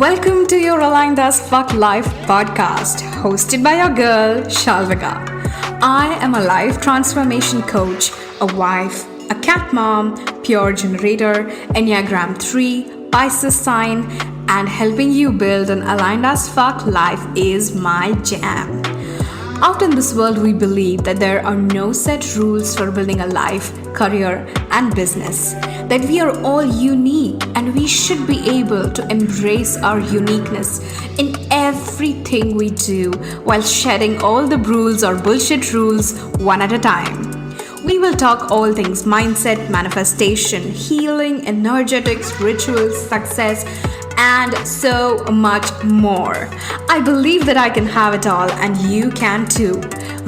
Welcome to your Aligned as Fuck Life podcast, hosted by your girl, Shalvika. I am a life transformation coach, a wife, a cat mom, pure generator, Enneagram 3, Pisces sign, and helping you build an aligned as fuck life is my jam. Out in this world, we believe that there are no set rules for building a life, career, and business. That we are all unique and we should be able to embrace our uniqueness in everything we do while shedding all the rules or bullshit rules one at a time. We will talk all things mindset, manifestation, healing, energetics, rituals, success, and so much more. I believe that I can have it all, and you can too.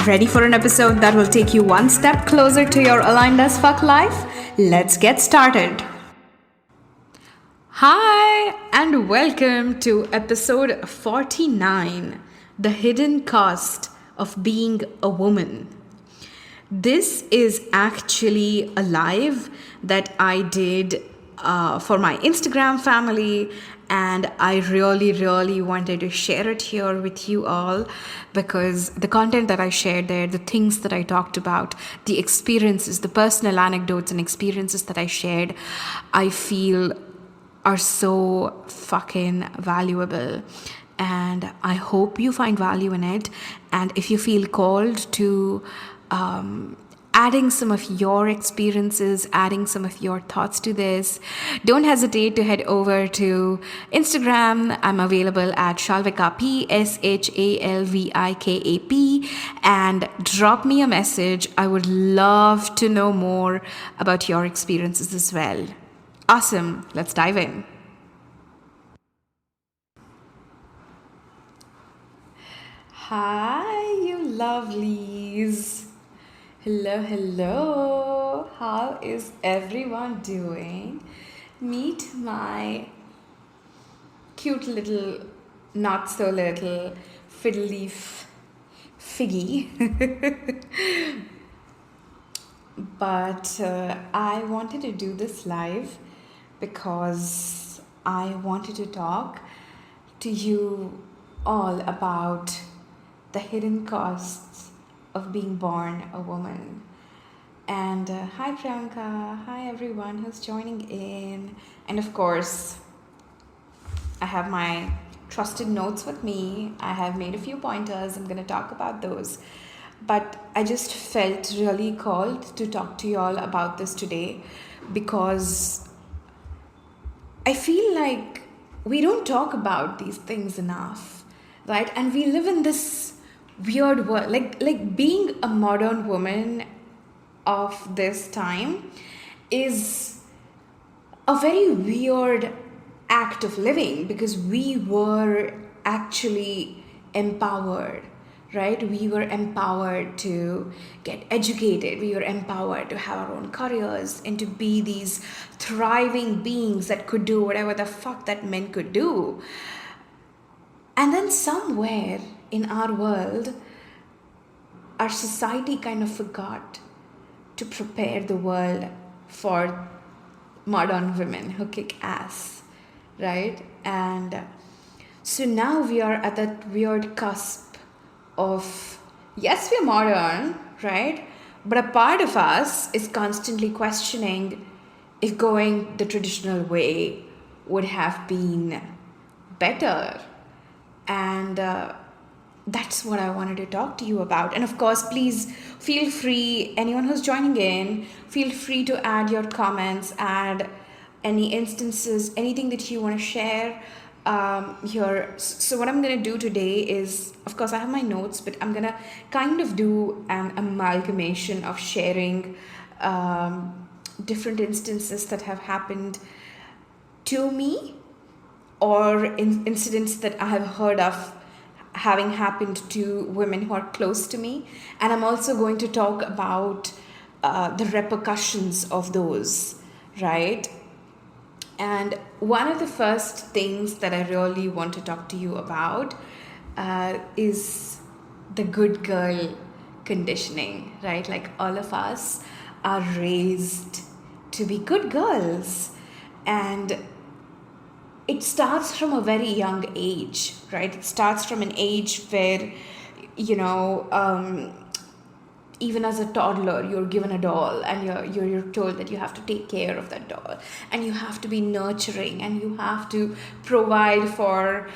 Ready for an episode that will take you one step closer to your aligned as fuck life? Let's get started. Hi, and welcome to episode 49, The Hidden Cost of Being a Woman. This is actually a live that I did for my Instagram family, and I really wanted to share it here with you all because the content that I shared there, the things that I talked about, the experiences, the personal anecdotes and experiences that I shared, I feel are so fucking valuable. And I hope you find value in it. And if you feel called to adding some of your experiences, adding some of your thoughts to this, don't hesitate to head over to Instagram. I'm available at Shalvika, Shalvikap, and drop me a message. I would love to know more about your experiences as well. Awesome. Let's dive in. Hi, you lovelies. Hello. How is everyone doing? Meet my cute little, not so little, fiddle leaf figgy. But I wanted to do this live because I wanted to talk to you all about the hidden costs of being born a woman. And hi Priyanka, hi everyone who's joining in. And of course, I have my trusted notes with me. I have made a few pointers. I'm going to talk about those. But I just felt really called to talk to you all about this today because I feel like we don't talk about these things enough, right? And we live in this weird world, like being a modern woman of this time is a very weird act of living because we were actually empowered, right? We were empowered to get educated. We were empowered to have our own careers and to be these thriving beings that could do whatever the fuck that men could do. And then somewhere in our world, our society kind of forgot to prepare the world for modern women who kick ass, right? And so now we are at that weird cusp of, yes, we're modern, right? But a part of us is constantly questioning if going the traditional way would have been better. And that's what I wanted to talk to you about. And of course, please feel free, anyone who's joining in, feel free to add your comments, add any instances, anything that you want to share here. So what I'm going to do today is, of course, I have my notes, but I'm going to kind of do an amalgamation of sharing different instances that have happened to me or incidents that I have heard of having happened to women who are close to me. And I'm also going to talk about the repercussions of those, right? And one of the first things that I really want to talk to you about is the good girl conditioning, right? Like all of us are raised to be good girls. And it starts from a very young age, right? It starts from an age where, you know, even as a toddler, you're given a doll, and you're told that you have to take care of that doll, and you have to be nurturing, and you have to provide for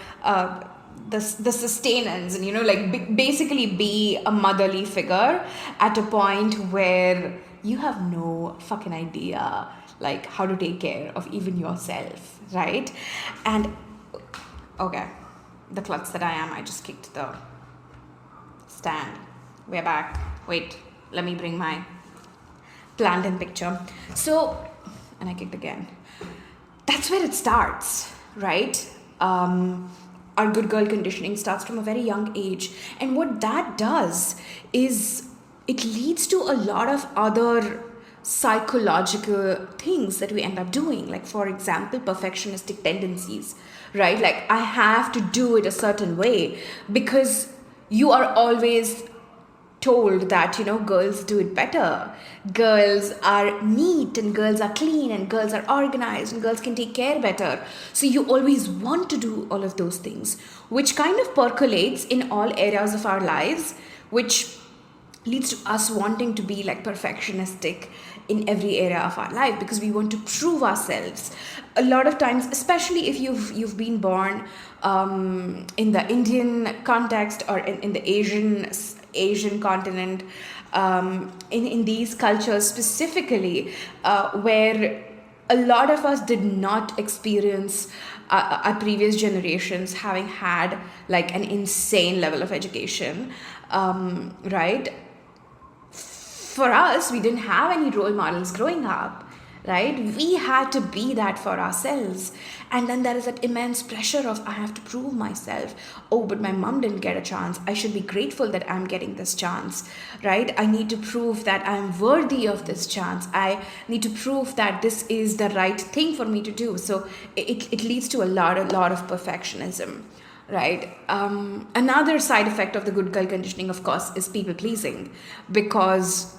the sustenance, and like basically be a motherly figure at a point where you have no fucking idea like how to take care of even yourself, right? And okay, the klutz that I am, I just kicked the stand. We're back. Wait, let me bring my plant in picture. So, and I kicked again. That's where it starts, right? Our good girl conditioning starts from a very young age. And what that does is it leads to a lot of other psychological things that we end up doing. Like, for example, perfectionistic tendencies, right? Like, I have to do it a certain way because you are always told that girls do it better, girls are neat and girls are clean and girls are organized and girls can take care better, so you always want to do all of those things, which kind of percolates in all areas of our lives, which leads to us wanting to be like perfectionistic in every area of our life because we want to prove ourselves. A lot of times, especially if you've been born in the Indian context or in the Asian continent, in these cultures specifically, where a lot of us did not experience our previous generations having had like an insane level of education, right? For us, we didn't have any role models growing up, right? We had to be that for ourselves. And then there is that immense pressure of, I have to prove myself. Oh, but my mom didn't get a chance. I should be grateful that I'm getting this chance, right? I need to prove that I'm worthy of this chance. I need to prove that this is the right thing for me to do. So it leads to a lot of perfectionism, right? Another side effect of the good girl conditioning, of course, is people pleasing, because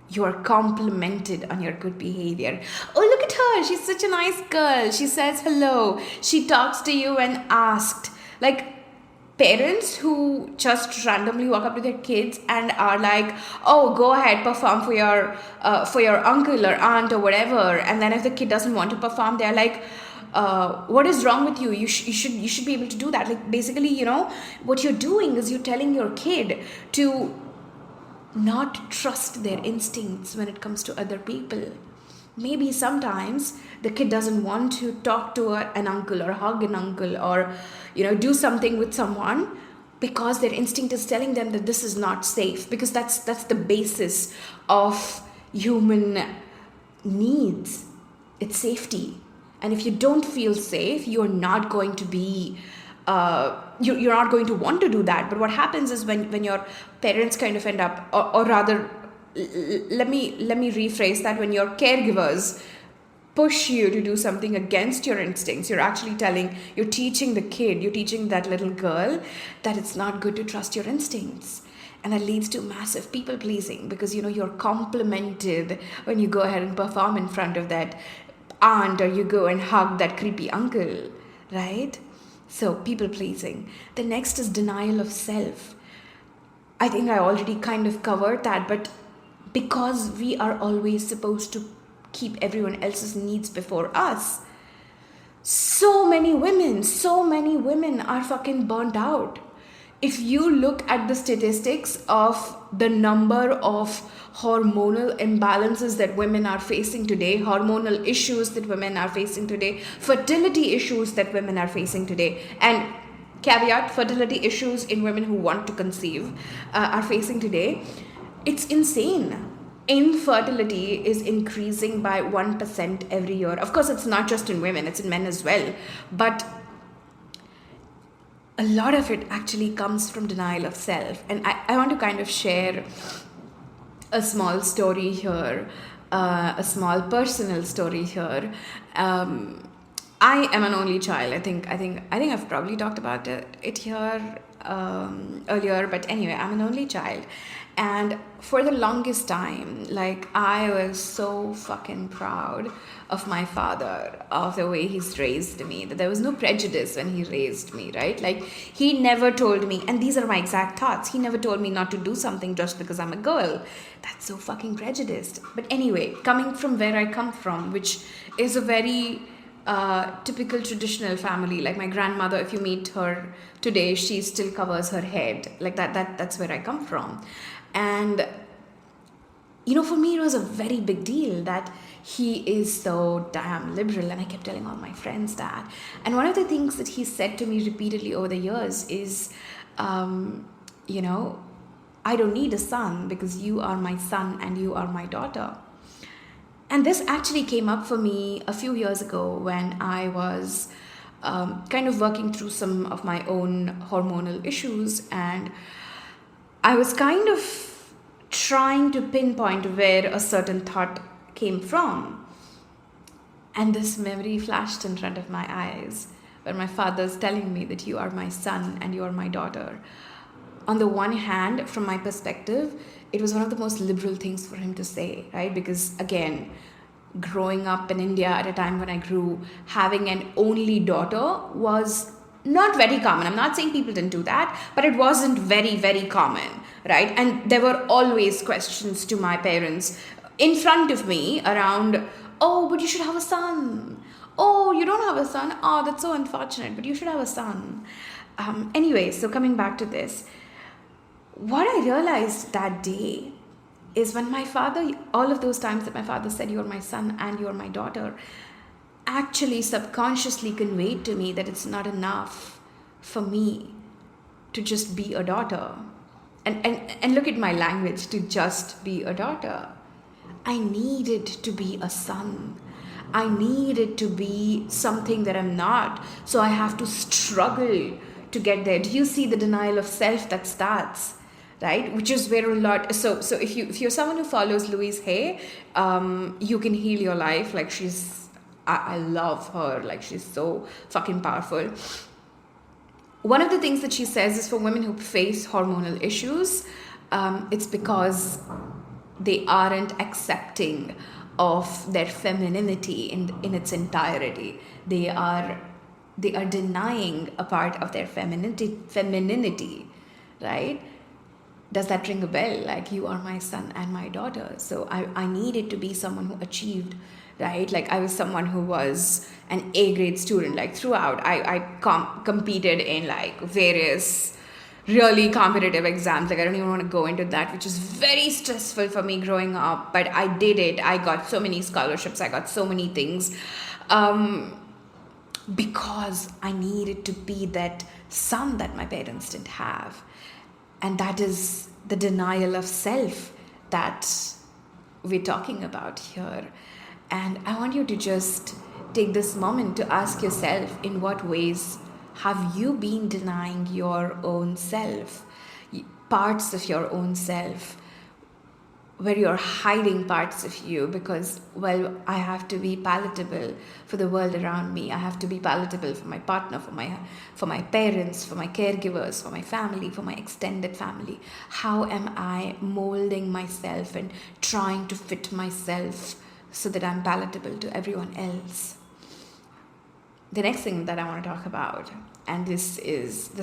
you are complimented on your good behavior. Oh, look at her. She's such a nice girl. She says hello. She talks to you and asked. Like, parents who just randomly walk up to their kids and are like, oh, go ahead, perform for your uncle or aunt or whatever. And then if the kid doesn't want to perform, they're like, what is wrong with you? You should be able to do that. Like, basically, what you're doing is you're telling your kid to not trust their instincts when it comes to other people. Maybe sometimes the kid doesn't want to talk to an uncle or hug an uncle or do something with someone because their instinct is telling them that this is not safe, because that's the basis of human needs. It's safety. And if you don't feel safe, you're not going to be you're not going to want to do that. But what happens is when your parents kind of end up, or rather, let me rephrase that, when your caregivers push you to do something against your instincts, you're teaching the kid, you're teaching that little girl that it's not good to trust your instincts. And that leads to massive people pleasing, because you're complimented when you go ahead and perform in front of that aunt, or you go and hug that creepy uncle, right? So, people pleasing. The next is denial of self. I think I already kind of covered that, but because we are always supposed to keep everyone else's needs before us, so many women are fucking burnt out. If you look at the statistics of the number of hormonal imbalances that women are facing today, hormonal issues that women are facing today, fertility issues that women are facing today, and caveat, fertility issues in women who want to conceive are facing today, it's insane. Infertility is increasing by 1% every year. Of course, it's not just in women, it's in men as well. But a lot of it actually comes from denial of self. And I want to kind of share a small story here, a small personal story here. I am an only child. I think I've probably talked about it here earlier, but anyway, I'm an only child. And for the longest time, like, I was so fucking proud of my father, of the way he's raised me, that there was no prejudice when he raised me, right? Like, he never told me, and these are my exact thoughts, he never told me not to do something just because I'm a girl. That's so fucking prejudiced. But anyway, coming from where I come from, which is a very typical traditional family. Like, my grandmother, if you meet her today, she still covers her head. Like that's where I come from. And for me, it was a very big deal that he is so damn liberal. And I kept telling all my friends that. And one of the things that he said to me repeatedly over the years is, I don't need a son because you are my son and you are my daughter. And this actually came up for me a few years ago when I was kind of working through some of my own hormonal issues. And I was kind of trying to pinpoint where a certain thought came from. And this memory flashed in front of my eyes, where my father's telling me that you are my son and you are my daughter. On the one hand, from my perspective, it was one of the most liberal things for him to say, right? Because again, growing up in India at a time when I grew, having an only daughter was not very common. I'm not saying people didn't do that, but it wasn't very, very common, right? And there were always questions to my parents in front of me around, oh, but you should have a son. Oh, you don't have a son. Oh, that's so unfortunate, but you should have a son. Anyway, so coming back to this, what I realized that day is when my father, all of those times that my father said, you're my son and you're my daughter, actually subconsciously conveyed to me that it's not enough for me to just be a daughter. And look at my language, to just be a daughter. I needed to be a son. I needed to be something that I'm not. So I have to struggle to get there. Do you see the denial of self that starts? Right, which is where a lot. So if you're someone who follows Louise Hay, You Can Heal Your Life. Like, I love her. Like, she's so fucking powerful. One of the things that she says is, for women who face hormonal issues, it's because they aren't accepting of their femininity in its entirety. They are denying a part of their femininity, right? Does that ring a bell? Like, you are my son and my daughter. So I needed to be someone who achieved, right? Like, I was someone who was an A grade student. Like, throughout, I competed in like various really competitive exams. Like, I don't even want to go into that, which is very stressful for me growing up. But I did it. I got so many scholarships. I got so many things. Because I needed to be that son that my parents didn't have. And that is the denial of self that we're talking about here. And I want you to just take this moment to ask yourself, in what ways have you been denying your own self, parts of your own self, where you're hiding parts of you because, well, I have to be palatable for the world around me. I have to be palatable for my partner, for my parents, for my caregivers, for my family, for my extended family. How am I molding myself and trying to fit myself so that I'm palatable to everyone else? The next thing that I want to talk about, and this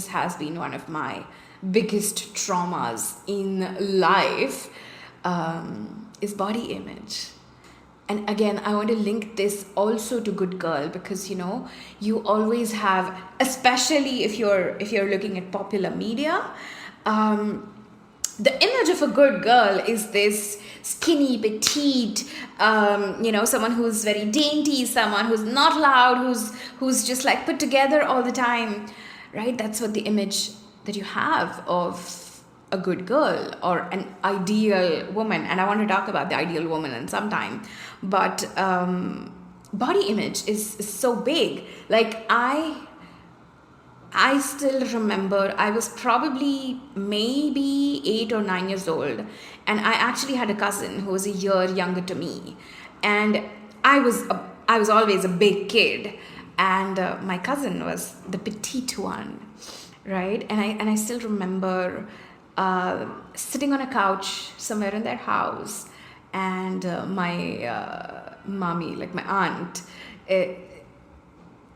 has been one of my biggest traumas in life, is body image. And again, I want to link this also to good girl, because you always have, especially if you're looking at popular media, the image of a good girl is this skinny, petite, someone who's very dainty, someone who's not loud, who's just like put together all the time, right? That's what the image that you have of a good girl or an ideal woman. And I want to talk about the ideal woman in some time. But body image is so big. Like, I still remember I was probably maybe 8 or 9 years old, and I actually had a cousin who was a year younger to me, and I was always a big kid, and my cousin was the petite one, right? And I still remember sitting on a couch somewhere in their house, and my mommy, like my aunt, uh,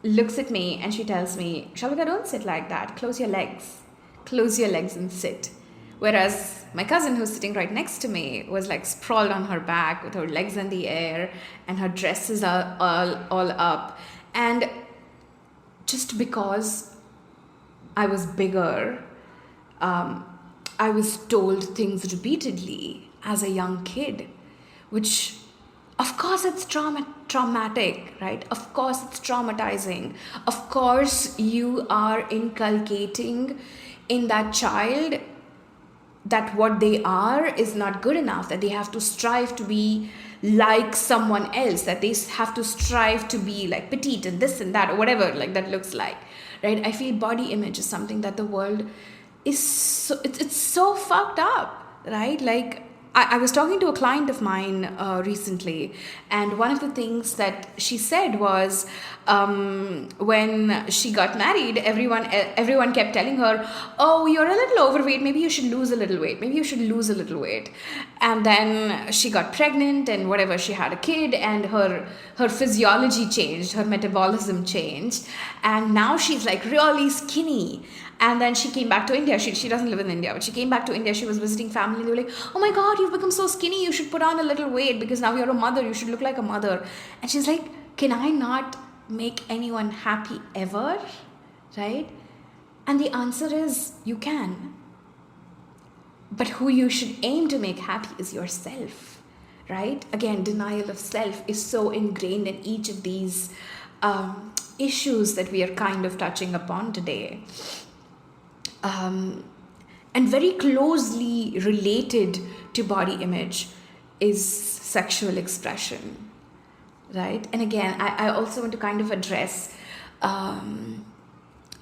looks at me and she tells me, Shalvika, don't sit like that. Close your legs. Close your legs and sit. Whereas my cousin, who's sitting right next to me, was like sprawled on her back with her legs in the air and her dresses are all up. And just because I was bigger, I was told things repeatedly as a young kid, which, of course, it's traumatic, right? Of course, it's traumatizing. Of course, you are inculcating in that child that what they are is not good enough, that they have to strive to be like someone else, that they have to strive to be like petite and this and that, or whatever like that looks like, right? I feel body image is something that the world is so, it's so fucked up, right? Like I was talking to a client of mine recently, and one of the things that she said was, when she got married, everyone kept telling her, "Oh, you're a little overweight. Maybe you should lose a little weight. Maybe you should lose a little weight." And then she got pregnant, and whatever, she had a kid, and her physiology changed, her metabolism changed, and now she's like really skinny. And then she came back to India. She doesn't live in India, but she came back to India. She was visiting family. They were like, "Oh my God, you've become so skinny. You should put on a little weight because now you're a mother. You should look like a mother." And she's like, "Can I not make anyone happy ever?" Right? And the answer is, you can. But who you should aim to make happy is yourself, right? Again, denial of self is so ingrained in each of these issues that we are kind of touching upon today. And very closely related to body image is sexual expression, right? And again, I also want to kind of address,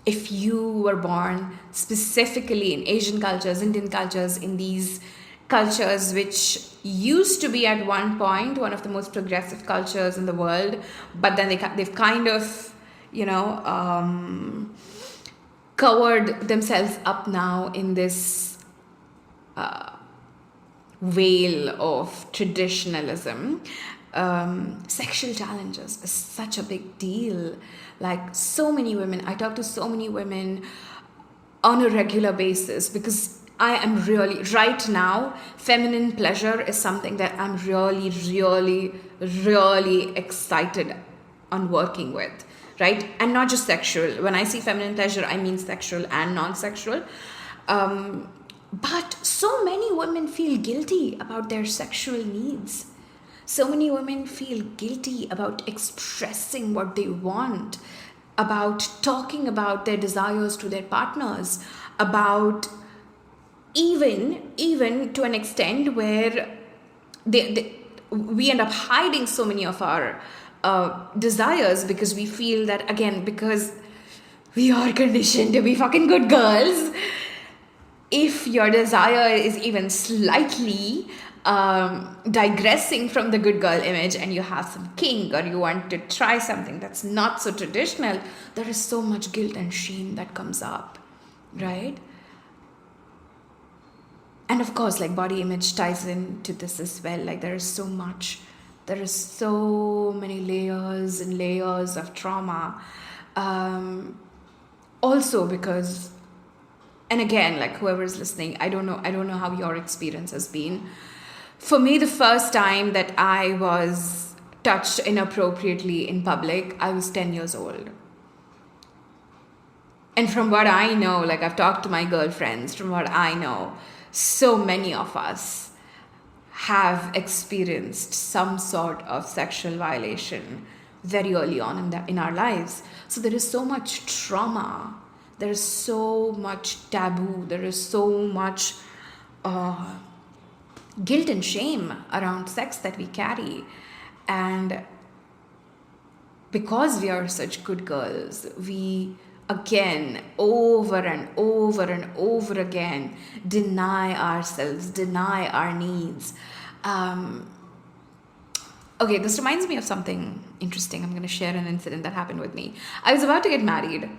if you were born specifically in Asian cultures, Indian cultures, in these cultures which used to be at one point one of the most progressive cultures in the world, but then they've kind of, covered themselves up now in this veil of traditionalism. Sexual challenges is such a big deal. Like, so many women, I talk to so many women on a regular basis because I am really, right now, feminine pleasure is something that I'm really, really, really excited on working with. Right? And not just sexual. When I see feminine pleasure, I mean sexual and non-sexual. But so many women feel guilty about their sexual needs. So many women feel guilty about expressing what they want, about talking about their desires to their partners, about even to an extent where we end up hiding so many of our desires because we feel that, again, because we are conditioned to be fucking good girls, if your desire is even slightly digressing from the good girl image and you have some kink or you want to try something that's not so traditional, there is so much guilt and shame that comes up, right? And of course, like, body image ties into this as well. Like, there is so many layers and layers of trauma. Also because, and again, like, whoever's listening, I don't know how your experience has been. For me, the first time that I was touched inappropriately in public, I was 10 years old. And from what I know, like, I've talked to my girlfriends, from what I know, so many of us have experienced some sort of sexual violation very early on in our lives. So there is so much trauma, there is so much taboo, there is so much guilt and shame around sex that we carry. And because we are such good girls, we again, over and over and over again, deny ourselves, deny our needs. Okay, this reminds me of something interesting. I'm going to share an incident that happened with me. I was about to get married.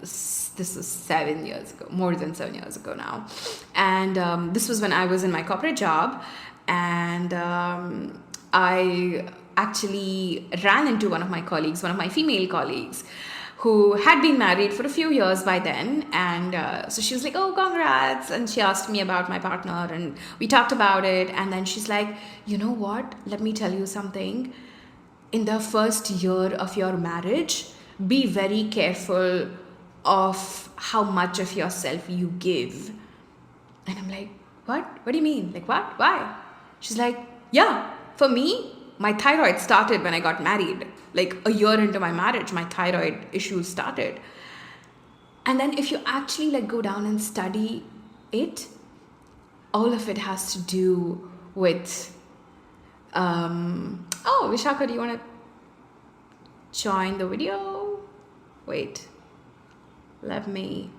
This was 7 years ago, more than 7 years ago now. And this was when I was in my corporate job. and I actually ran into one of my colleagues, one of my female colleagues, who had been married for a few years by then. And so she was like, oh, congrats. And she asked me about my partner, and we talked about it. And then she's like, you know what? Let me tell you something. In the first year of your marriage, be very careful of how much of yourself you give. And I'm like, what? What do you mean? Like, what? Why? She's like, yeah, for me, my thyroid started when I got married. Like a year into my marriage, my thyroid issues started. And then if you actually like go down and study it, all of it has to do with, oh, Vishaka, do you want to join the video? Wait, let me,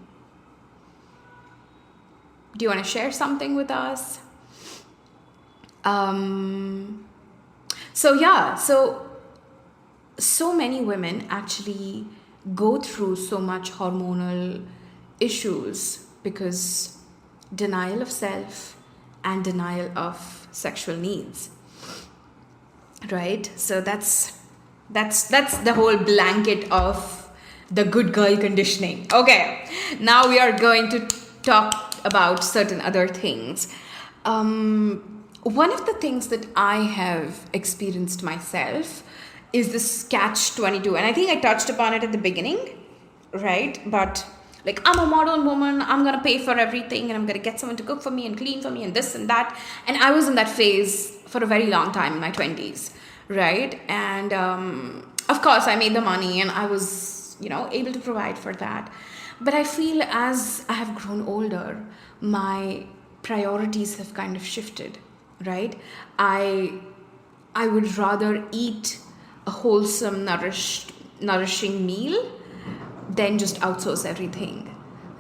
do you want to share something with us? So many women actually go through so much hormonal issues because denial of self and denial of sexual needs, right? So that's the whole blanket of the good girl conditioning. Okay, now we are going to talk about certain other things. One of the things that I have experienced myself is this catch-22, and I think I touched upon it at the beginning, right? But like, I'm a modern woman, I'm gonna pay for everything, and I'm gonna get someone to cook for me and clean for me and this and that. And I was in that phase for a very long time in my 20s, right? And of course I made the money and I was, able to provide for that. But I feel as I have grown older, my priorities have kind of shifted, right? I would rather eat a wholesome, nourishing meal than just outsource everything,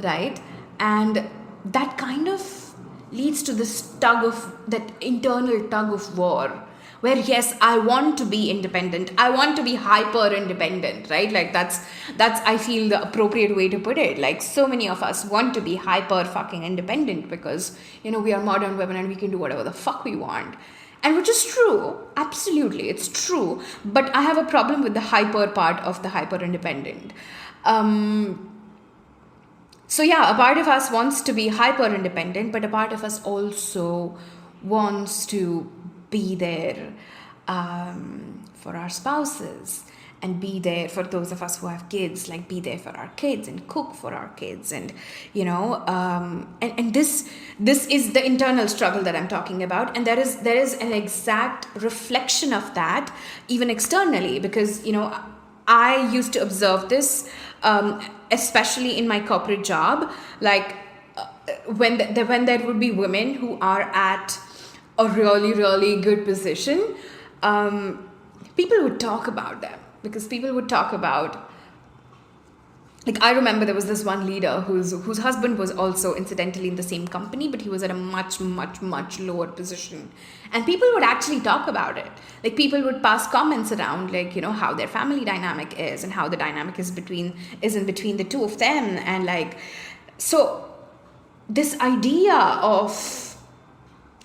right? And that kind of leads to this that internal tug of war, where yes, I want to be independent, I want to be hyper independent, right? Like that's I feel the appropriate way to put it. Like, so many of us want to be hyper fucking independent because we are modern women and we can do whatever the fuck we want. And which is true, absolutely, it's true. But I have a problem with the hyper part of the hyper independent. So yeah, a part of us wants to be hyper independent, but a part of us also wants to be there for our spouses, and be there for those of us who have kids, like be there for our kids and cook for our kids. And and this is the internal struggle that I'm talking about. And there is an exact reflection of that even externally, because I used to observe this, especially in my corporate job. Like when there would be women who are at a really, really good position, people would talk about them, because people would talk about, like, I remember there was this one leader whose husband was also incidentally in the same company, but he was at a much, much, much lower position. And people would actually talk about it. Like, people would pass comments around, like, how their family dynamic is and how the dynamic is in between the two of them. And like, so this idea of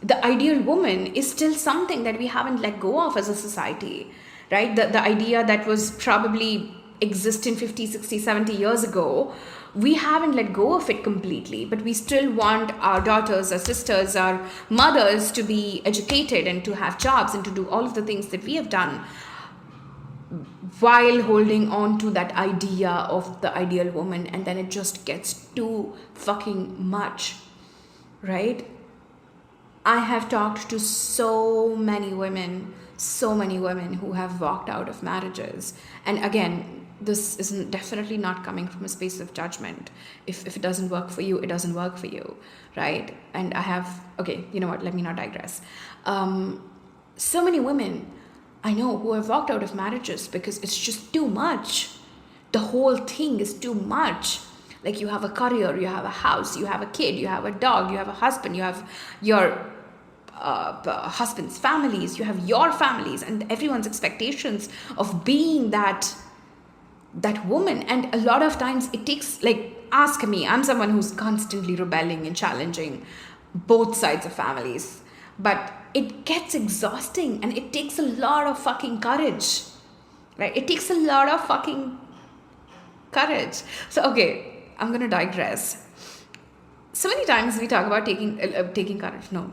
the ideal woman is still something that we haven't let go of as a society, right? The idea that was probably existing 50, 60, 70 years ago, we haven't let go of it completely, but we still want our daughters, our sisters, our mothers to be educated and to have jobs and to do all of the things that we have done, while holding on to that idea of the ideal woman. And then it just gets too fucking much, right? I have talked to so many women who have walked out of marriages. And again, this is definitely not coming from a space of judgment. If it doesn't work for you, it doesn't work for you, right? And okay, you know what, let me not digress. So many women I know who have walked out of marriages because it's just too much. The whole thing is too much. Like, you have a career, you have a house, you have a kid, you have a dog, you have a husband, you have your husband's families, you have your families, and everyone's expectations of being that woman. And a lot of times it takes, like, ask me, I'm someone who's constantly rebelling and challenging both sides of families, but it gets exhausting and it takes a lot of fucking courage, right? It takes a lot of fucking courage. So, okay, I'm going to digress. So many times we talk about taking courage. No,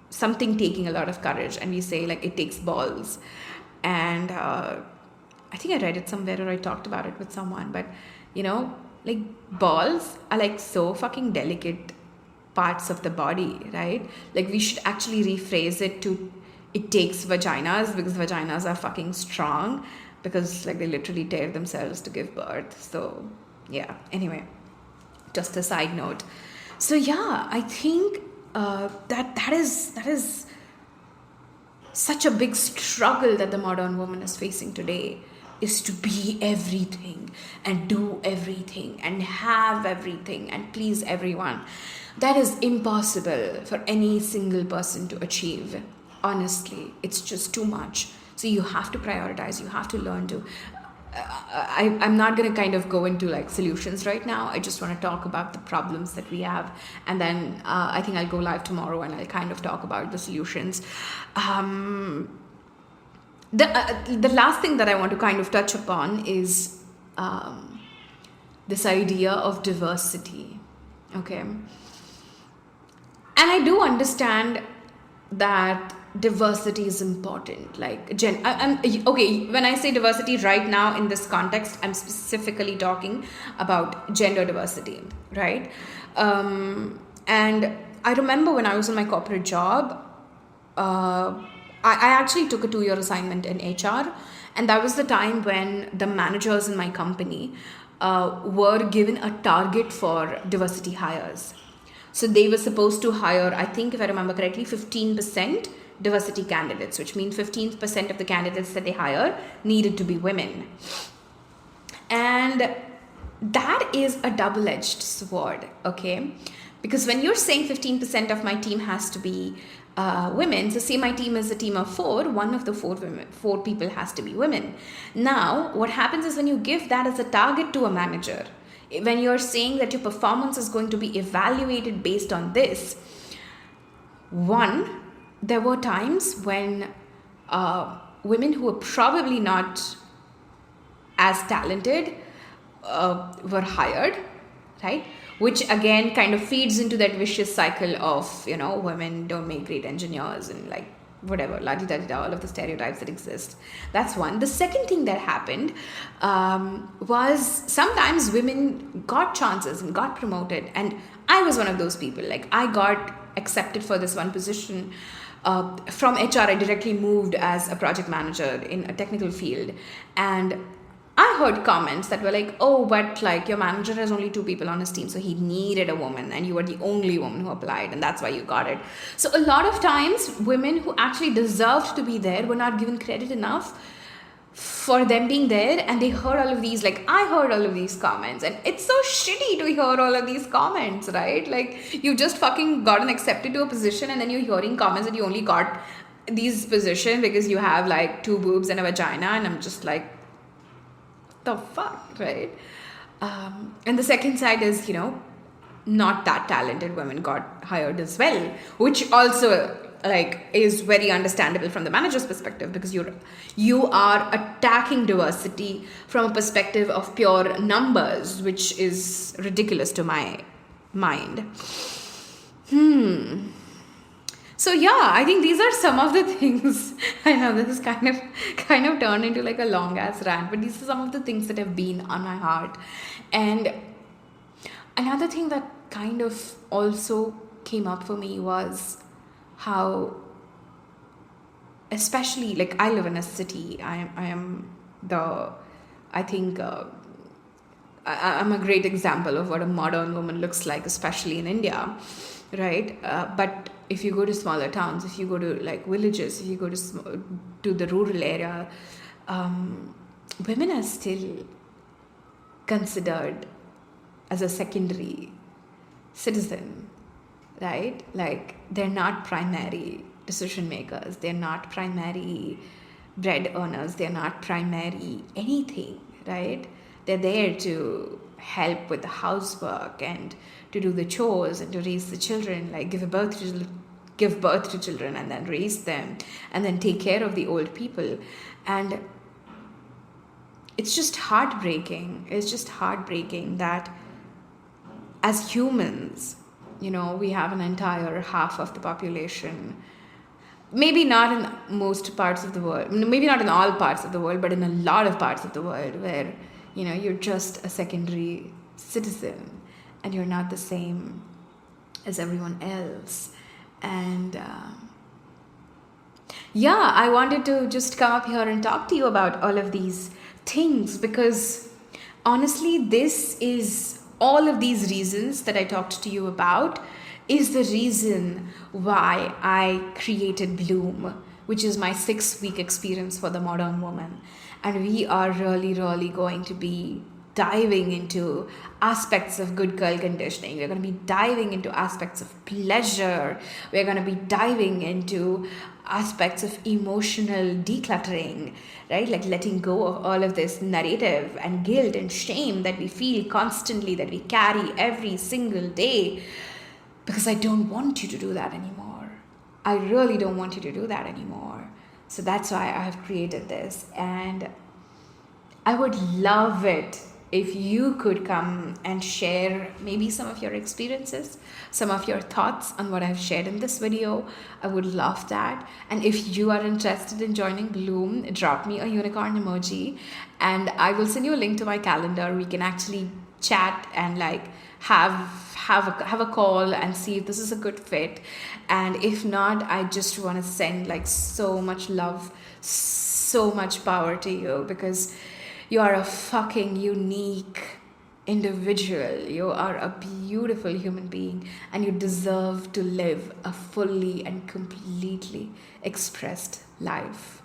something taking a lot of courage, and we say like it takes balls. And I think I read it somewhere or I talked about it with someone, but like balls are like so fucking delicate parts of the body, right? Like we should actually rephrase it to it takes vaginas, because vaginas are fucking strong, because like they literally tear themselves to give birth. So yeah, anyway, just a side note. So yeah, I think that is such a big struggle that the modern woman is facing today, is to be everything and do everything and have everything and please everyone. That is impossible for any single person to achieve. Honestly, it's just too much. So you have to prioritize, you have to learn to I'm not going to kind of go into like solutions right now. I just want to talk about the problems that we have, and then I think I'll go live tomorrow and I'll kind of talk about the solutions. The last thing that I want to kind of touch upon is this idea of diversity. Okay, and I do understand that diversity is important. Like okay, when I say diversity right now in this context, I'm specifically talking about gender diversity, right? And I remember when I was in my corporate job, I actually took a 2-year assignment in HR, and that was the time when the managers in my company were given a target for diversity hires. So they were supposed to hire, I think if I remember correctly, 15% diversity candidates, which means 15% of the candidates that they hire needed to be women. And that is a double-edged sword, okay? Because when you're saying 15% of my team has to be women, so say my team is a team of 4, one of the 4 people has to be women. Now, what happens is when you give that as a target to a manager, when you're saying that your performance is going to be evaluated based on this, one, there were times when women who were probably not as talented were hired, right? Which again kind of feeds into that vicious cycle of, women don't make great engineers and like whatever, la-di-da-di-da, all of the stereotypes that exist. That's one. The second thing that happened was sometimes women got chances and got promoted. And I was one of those people. Like I got accepted for this one position. From HR, I directly moved as a project manager in a technical field. And I heard comments that were like, oh, but like your manager has only 2 people on his team, so he needed a woman and you were the only woman who applied and that's why you got it. So a lot of times women who actually deserved to be there were not given credit enough for them being there, and they heard all of these, like I heard all of these comments, and it's so shitty to hear all of these comments, right? Like you just fucking gotten accepted to a position and then you're hearing comments that you only got these position because you have like 2 boobs and a vagina, and I'm just like, the fuck, right? And the second side is, not that talented women got hired as well, which also like is very understandable from the manager's perspective, because you are attacking diversity from a perspective of pure numbers, which is ridiculous to my mind. So yeah, I think these are some of the things. I know this is kind of turned into like a long ass rant, but these are some of the things that have been on my heart. And another thing that kind of also came up for me was how, especially like I live in a city. I'm a great example of what a modern woman looks like, especially in India, right? But if you go to smaller towns, if you go to like villages, if you go to the rural area, women are still considered as a secondary citizen, right? Like they're not primary decision makers, they're not primary bread earners, they're not primary anything, right? They're there to help with the housework and to do the chores and to raise the children, like give a birth give birth to children and then raise them and then take care of the old people. And it's just heartbreaking. It's just heartbreaking that as humans, we have an entire half of the population, maybe not in most parts of the world, maybe not in all parts of the world, but in a lot of parts of the world where, you're just a secondary citizen and you're not the same as everyone else. And I wanted to just come up here and talk to you about all of these things, because honestly, all of these reasons that I talked to you about is the reason why I created Bloom, which is my 6-week experience for the modern woman. And we are really, really going to be diving into aspects of good girl conditioning. We're going to be diving into aspects of pleasure. We're going to be diving into aspects of emotional decluttering, right? Like letting go of all of this narrative and guilt and shame that we feel constantly, that we carry every single day. Because I don't want you to do that anymore. I really don't want you to do that anymore. So that's why I have created this. And I would love it if you could come and share maybe some of your experiences, some of your thoughts on what I've shared in this video. I would love that. And if you are interested in joining Bloom, drop me a unicorn emoji and I will send you a link to my calendar. We can actually chat and have a call and see if this is a good fit. And if not, I just want to send so much love, so much power to you, because you are a fucking unique individual. You are a beautiful human being and you deserve to live a fully and completely expressed life.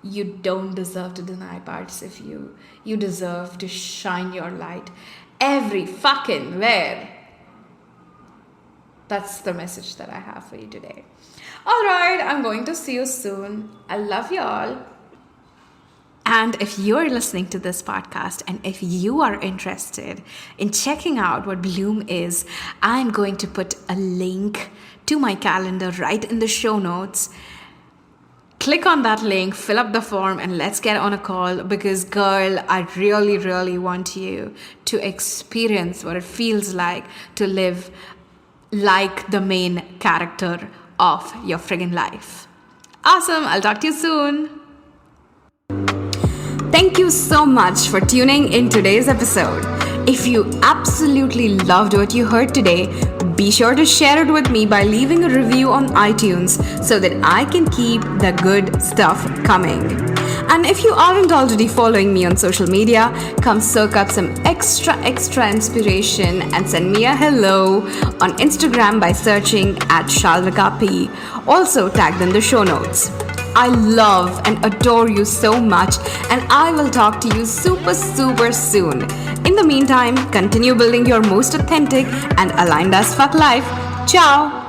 You don't deserve to deny parts of you. You deserve to shine your light every fucking where. That's the message that I have for you today. All right, I'm going to see you soon. I love you all. And if you're listening to this podcast and if you are interested in checking out what Bloom is, I'm going to put a link to my calendar right in the show notes. Click on that link, fill up the form, and let's get on a call, because girl, I really, really want you to experience what it feels like to live like the main character of your friggin' life. Awesome, I'll talk to you soon. Thank you so much for tuning in today's episode. If you absolutely loved what you heard today, be sure to share it with me by leaving a review on iTunes so that I can keep the good stuff coming. And if you aren't already following me on social media, come soak up some extra inspiration and send me a hello on Instagram by searching @Shalvika P, also tagged in the show notes. I love and adore you so much, and I will talk to you super soon. In the meantime, continue building your most authentic and aligned as fuck life. Ciao!